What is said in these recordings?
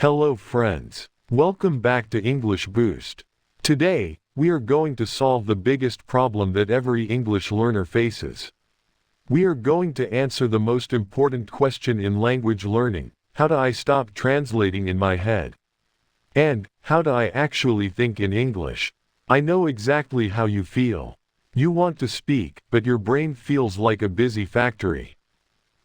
Hello friends. Welcome back to English Boost. Today, we are going to solve the biggest problem that every English learner faces. We are going to answer the most important question in language learning: how do I stop translating in my head? And, how do I actually think in English? I know exactly how you feel. You want to speak, but your brain feels like a busy factory.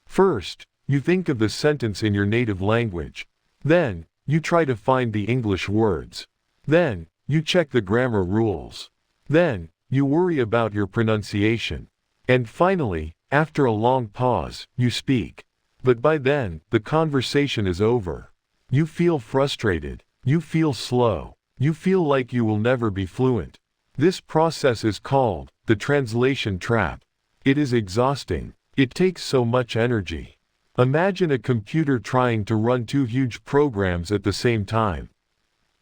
First, you think of the sentence in your native language. Then, you try to find the English words. Then, you check the grammar rules. Then, you worry about your pronunciation. And finally, after a long pause, you speak. But by then, the conversation is over. You feel frustrated. You feel slow. You feel like you will never be fluent. This process is called the translation trap. It is exhausting. It takes so much energy. Imagine a computer trying to run two huge programs at the same time.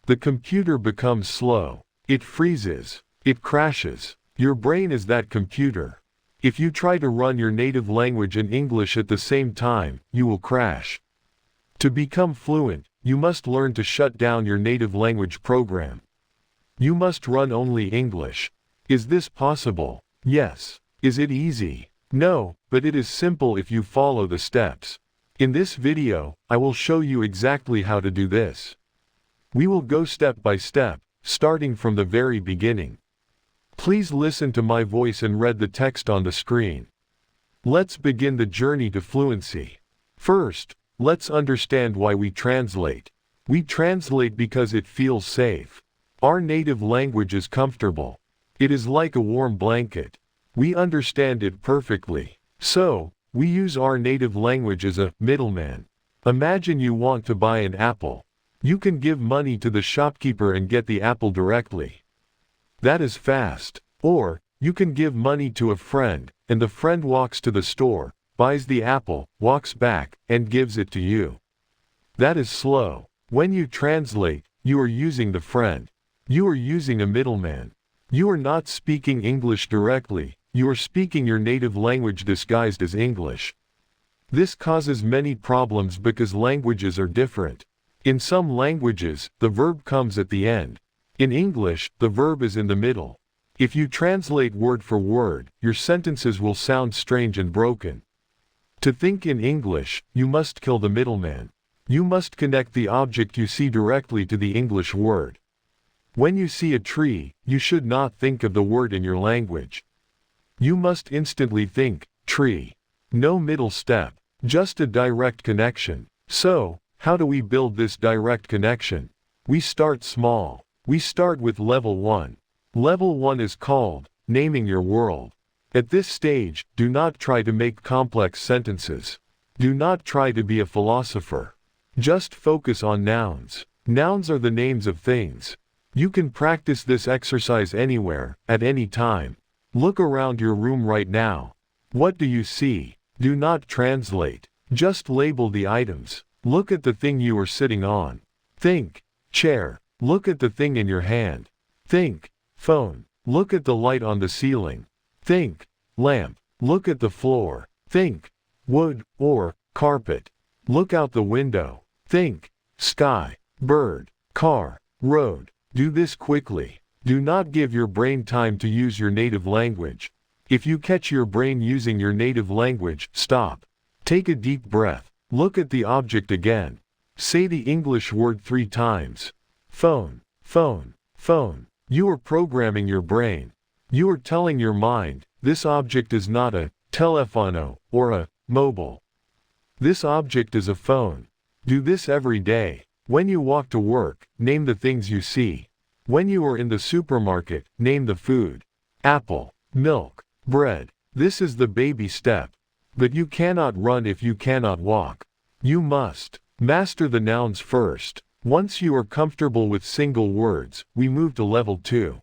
The computer becomes slow. It freezes. It crashes. Your brain is that computer. If you try to run your native language and English at the same time, you will crash. To become fluent, you must learn to shut down your native language program. You must run only English. Is this possible? Yes. Is it easy? No, but it is simple if you follow the steps. In this video, I will show you exactly how to do this. We will go step by step, starting from the very beginning. Please listen to my voice and read the text on the screen. Let's begin the journey to fluency. First, let's understand why we translate. We translate because it feels safe. Our native language is comfortable. It is like a warm blanket. We understand it perfectly. So, we use our native language as a middleman. Imagine you want to buy an apple. You can give money to the shopkeeper and get the apple directly. That is fast. Or, you can give money to a friend, and the friend walks to the store, buys the apple, walks back, and gives it to you. That is slow. When you translate, you are using the friend. You are using a middleman. You are not speaking English directly. You are speaking your native language disguised as English. This causes many problems because languages are different. In some languages, the verb comes at the end. In English, the verb is in the middle. If you translate word for word, your sentences will sound strange and broken. To think in English, you must kill the middleman. You must connect the object you see directly to the English word. When you see a tree, you should not think of the word in your language. You must instantly think, tree. No middle step, just a direct connection. So, how do we build this direct connection? We start small. We start with level 1. Level 1 is called naming your world. At this stage, do not try to make complex sentences. Do not try to be a philosopher. Just focus on nouns. Nouns are the names of things. You can practice this exercise anywhere, at any time. Look around your room right now. What do you see? Do not translate. Just label the items. Look at the thing you are sitting on. Think, chair. Look at the thing in your hand. Think, phone. Look at the light on the ceiling. Think, lamp. Look at the floor. Think, wood, or carpet. Look out the window. Think, sky, bird, car, road. Do this quickly. Do not give your brain time to use your native language. If you catch your brain using your native language, stop. Take a deep breath. Look at the object again. Say the English word 3 times. Phone, phone, phone. You are programming your brain. You are telling your mind, this object is not a telefono or a mobile. This object is a phone. Do this every day. When you walk to work, name the things you see. When you are in the supermarket, name the food. Apple, milk, bread. This is the baby step. But you cannot run if you cannot walk. You must master the nouns first. Once you are comfortable with single words, we move to level 2.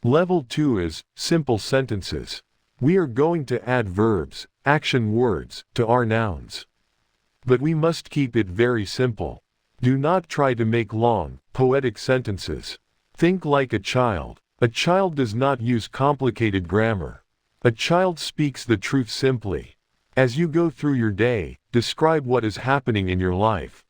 Level 2 is simple sentences. We are going to add verbs, action words, to our nouns. But we must keep it very simple. Do not try to make long, poetic sentences. Think like a child. A child does not use complicated grammar. A child speaks the truth simply. As you go through your day, describe what is happening in your life.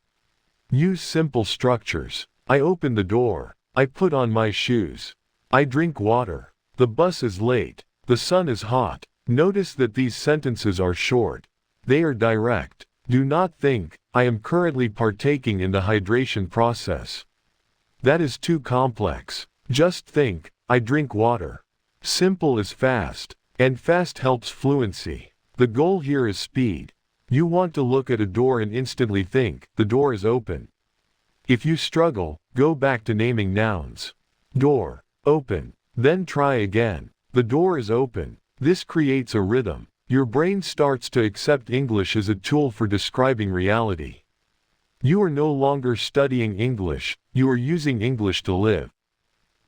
Use simple structures. I open the door. I put on my shoes. I drink water. The bus is late. The sun is hot. Notice that these sentences are short. They are direct. Do not think, I am currently partaking in the hydration process. That is too complex. Just think, I drink water. Simple is fast, and fast helps fluency. The goal here is speed. You want to look at a door and instantly think, the door is open. If you struggle, go back to naming nouns. Door, open, then try again. The door is open. This creates a rhythm. Your brain starts to accept English as a tool for describing reality. You are no longer studying English, you are using English to live.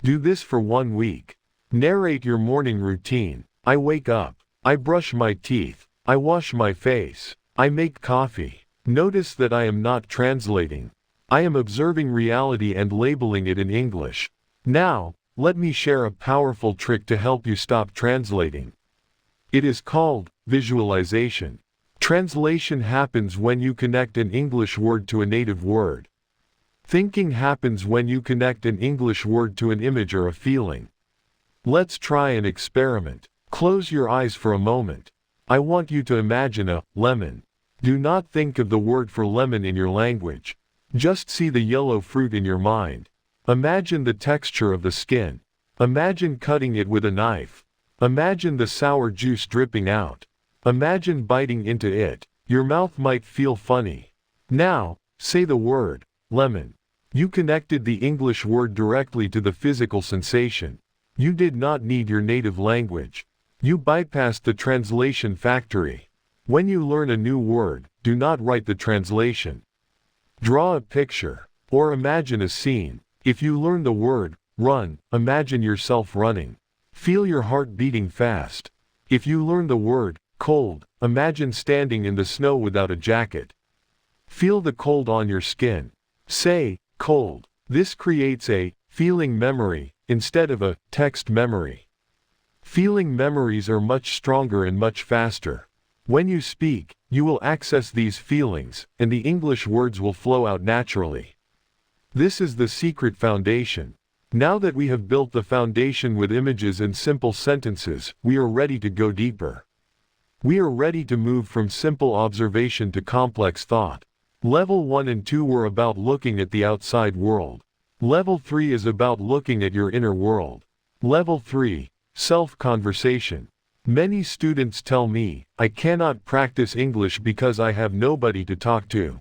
Do this for 1 week. Narrate your morning routine. I wake up. I brush my teeth. I wash my face. I make coffee. Notice that I am not translating. I am observing reality and labeling it in English. Now, let me share a powerful trick to help you stop translating. It is called visualization. Translation happens when you connect an English word to a native word. Thinking happens when you connect an English word to an image or a feeling. Let's try an experiment. Close your eyes for a moment. I want you to imagine a lemon. Do not think of the word for lemon in your language. Just see the yellow fruit in your mind. Imagine the texture of the skin. Imagine cutting it with a knife. Imagine the sour juice dripping out. Imagine biting into it. Your mouth might feel funny. Now, say the word, lemon. You connected the English word directly to the physical sensation. You did not need your native language. You bypassed the translation factory. When you learn a new word, do not write the translation. Draw a picture, or imagine a scene. If you learn the word, run, imagine yourself running. Feel your heart beating fast. If you learn the word, cold, imagine standing in the snow without a jacket. Feel the cold on your skin. Say, cold. This creates a feeling memory, instead of a text memory. Feeling memories are much stronger and much faster. When you speak, you will access these feelings, and the English words will flow out naturally. This is the secret foundation. Now that we have built the foundation with images and simple sentences, we are ready to go deeper. We are ready to move from simple observation to complex thought. Level 1 and 2 were about looking at the outside world. Level 3 is about looking at your inner world. Level 3, self-conversation. Many students tell me, I cannot practice English because I have nobody to talk to.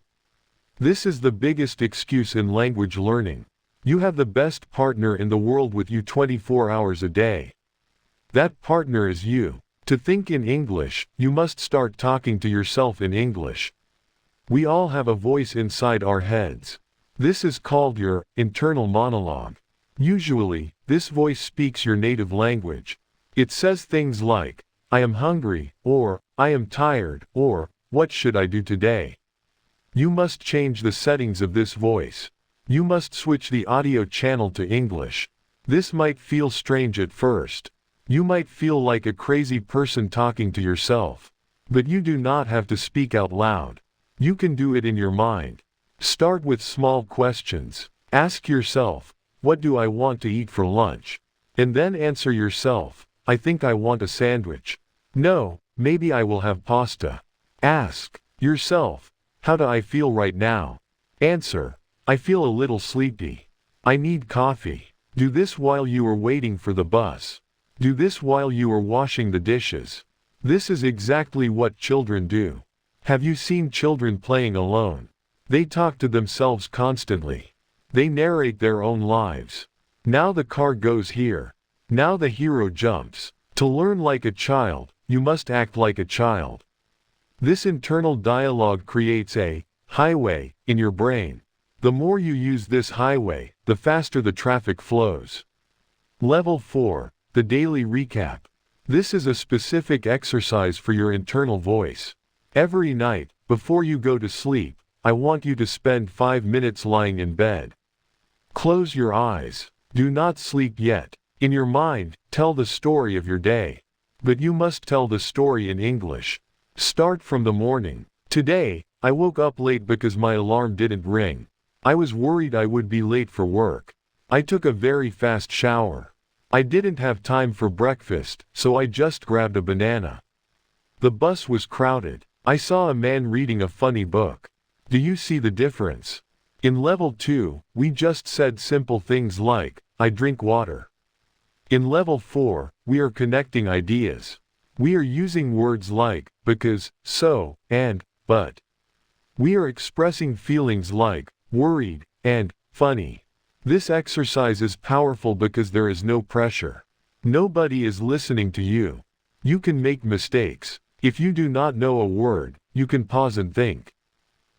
This is the biggest excuse in language learning. You have the best partner in the world with you 24 hours a day. That partner is you. To think in English, you must start talking to yourself in English. We all have a voice inside our heads. This is called your internal monologue. Usually, this voice speaks your native language. It says things like, I am hungry, or, I am tired, or, what should I do today? You must change the settings of this voice. You must switch the audio channel to English. This might feel strange at first. You might feel like a crazy person talking to yourself. But you do not have to speak out loud. You can do it in your mind. Start with small questions. Ask yourself, what do I want to eat for lunch? And then answer yourself, I think I want a sandwich. No, maybe I will have pasta. Ask yourself, how do I feel right now? Answer, I feel a little sleepy. I need coffee. Do this while you are waiting for the bus. Do this while you are washing the dishes. This is exactly what children do. Have you seen children playing alone? They talk to themselves constantly. They narrate their own lives. Now the car goes here. Now the hero jumps. To learn like a child, you must act like a child. This internal dialogue creates a highway in your brain. The more you use this highway, the faster the traffic flows. Level 4, the daily recap. This is a specific exercise for your internal voice. Every night, before you go to sleep, I want you to spend 5 minutes lying in bed. Close your eyes. Do not sleep yet. In your mind, tell the story of your day. But you must tell the story in English. Start from the morning. Today, I woke up late because my alarm didn't ring. I was worried I would be late for work. I took a very fast shower. I didn't have time for breakfast, so I just grabbed a banana. The bus was crowded. I saw a man reading a funny book. Do you see the difference? In level 2, we just said simple things like, I drink water. In level 4, we are connecting ideas. We are using words like, because, so, and, but. We are expressing feelings like, worried, and, funny. This exercise is powerful because there is no pressure. Nobody is listening to you. You can make mistakes. If you do not know a word, you can pause and think.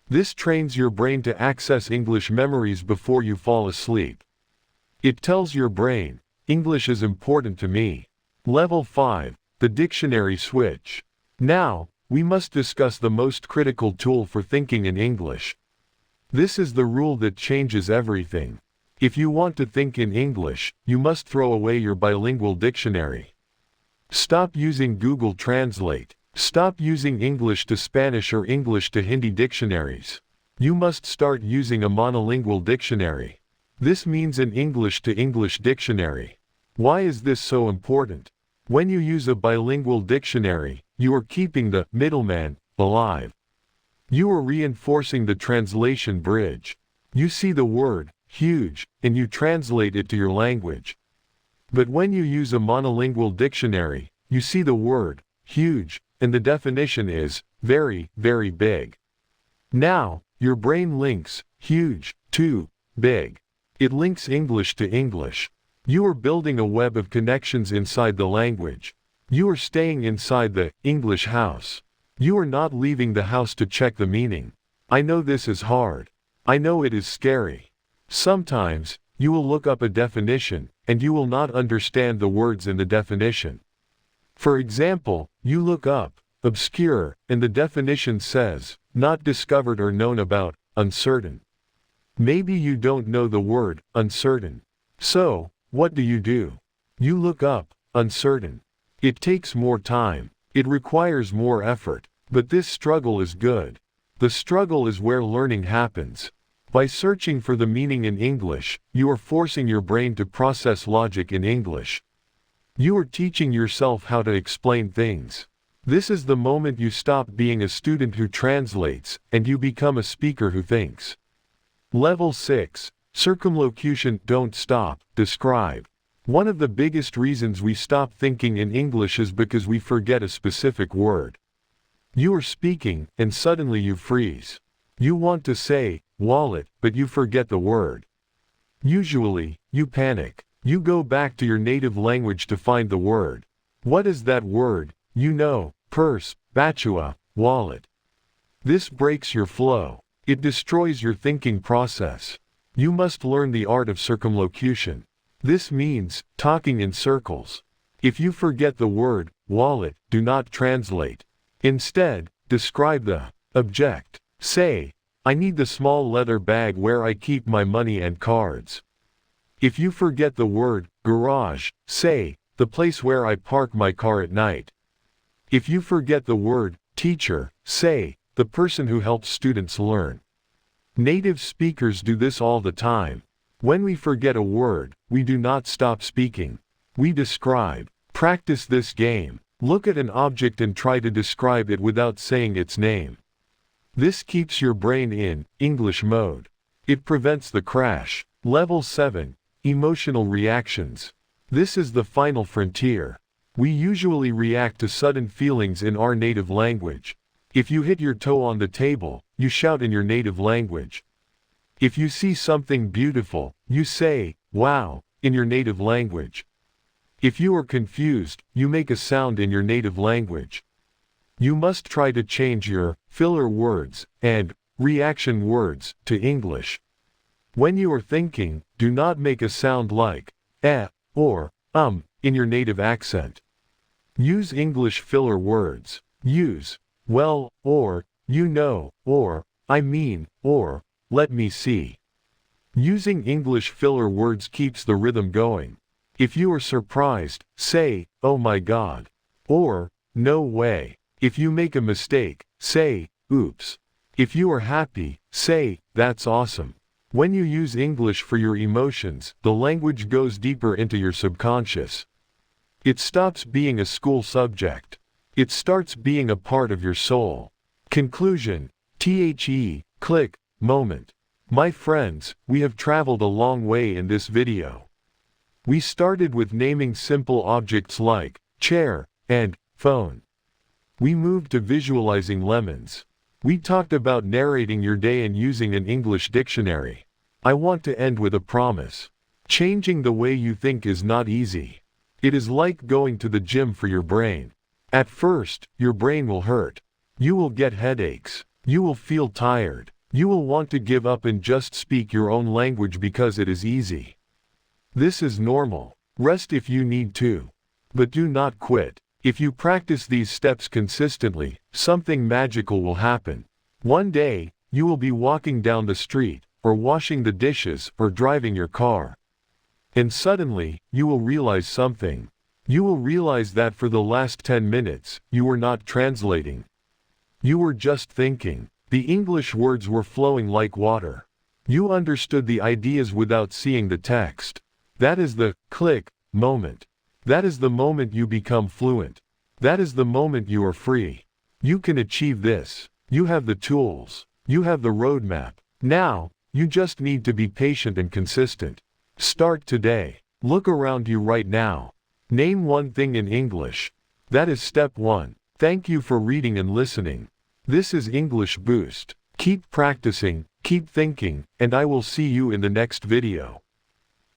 This trains your brain to access English memories before you fall asleep. It tells your brain, English is important to me. Level 5, the dictionary switch. Now, we must discuss the most critical tool for thinking in English. This is the rule that changes everything. If you want to think in English, you must throw away your bilingual dictionary. Stop using Google Translate. Stop using English to Spanish or English to Hindi dictionaries. You must start using a monolingual dictionary. This means an English to English dictionary. Why is this so important? When you use a bilingual dictionary, you are keeping the middleman alive. You are reinforcing the translation bridge. You see the word huge, and you translate it to your language. But when you use a monolingual dictionary, you see the word huge, and the definition is very, very big. Now, your brain links huge to big. It links English to English. You are building a web of connections inside the language. You are staying inside the English house. You are not leaving the house to check the meaning. I know this is hard. I know it is scary. Sometimes, you will look up a definition, and you will not understand the words in the definition. For example, you look up, obscure, and the definition says, not discovered or known about, uncertain. Maybe you don't know the word, uncertain. So, what do? You look up, uncertain. It takes more time. It requires more effort. But this struggle is good. The struggle is where learning happens. By searching for the meaning in English, you are forcing your brain to process logic in English. You are teaching yourself how to explain things. This is the moment you stop being a student who translates, and you become a speaker who thinks. Level 6, circumlocution. Don't stop, describe. One of the biggest reasons we stop thinking in English is because we forget a specific word. You are speaking, and suddenly you freeze. You want to say, wallet, but you forget the word. Usually, you panic. You go back to your native language to find the word. What is that word? You know, purse, batua, wallet. This breaks your flow. It destroys your thinking process. You must learn the art of circumlocution. This means talking in circles. If you forget the word wallet, do not translate. Instead, describe the object. Say, I need the small leather bag where I keep my money and cards. If you forget the word garage, say, the place where I park my car at night. If you forget the word teacher, say, the person who helps students learn. Native speakers do this all the time. When we forget a word, we do not stop speaking. We describe. Practice this game. Look at an object and try to describe it without saying its name. This keeps your brain in English mode. It prevents the crash. Level 7, emotional reactions. This is the final frontier. We usually react to sudden feelings in our native language. If you hit your toe on the table, you shout in your native language. If you see something beautiful, you say, wow, in your native language. If you are confused, you make a sound in your native language. You must try to change your filler words and reaction words to English. When you are thinking, do not make a sound like or in your native accent. Use English filler words. Use well, or you know, or I mean, or let me see. Using English filler words keeps the rhythm going. If you are surprised, say, oh my God, or no way. If you make a mistake, say, oops. If you are happy, say, that's awesome. When you use English for your emotions, the language goes deeper into your subconscious. It stops being a school subject. It starts being a part of your soul. Conclusion. Click, moment. My friends, we have traveled a long way in this video. We started with naming simple objects like chair and phone. We moved to visualizing lemons. We talked about narrating your day and using an English dictionary. I want to end with a promise. Changing the way you think is not easy. It is like going to the gym for your brain. At first, your brain will hurt. You will get headaches. You will feel tired. You will want to give up and just speak your own language because it is easy. This is normal. Rest if you need to. But do not quit. If you practice these steps consistently, something magical will happen. One day, you will be walking down the street, or washing the dishes, or driving your car. And suddenly, you will realize something. You will realize that for the last 10 minutes, you were not translating. You were just thinking. The English words were flowing like water. You understood the ideas without seeing the text. That is the click moment. That is the moment you become fluent. That is the moment you are free. You can achieve this. You have the tools. You have the roadmap. Now, you just need to be patient and consistent. Start today. Look around you right now. Name one thing in English. That is step 1. Thank you for reading and listening. This is English Boost. Keep practicing, keep thinking, and I will see you in the next video.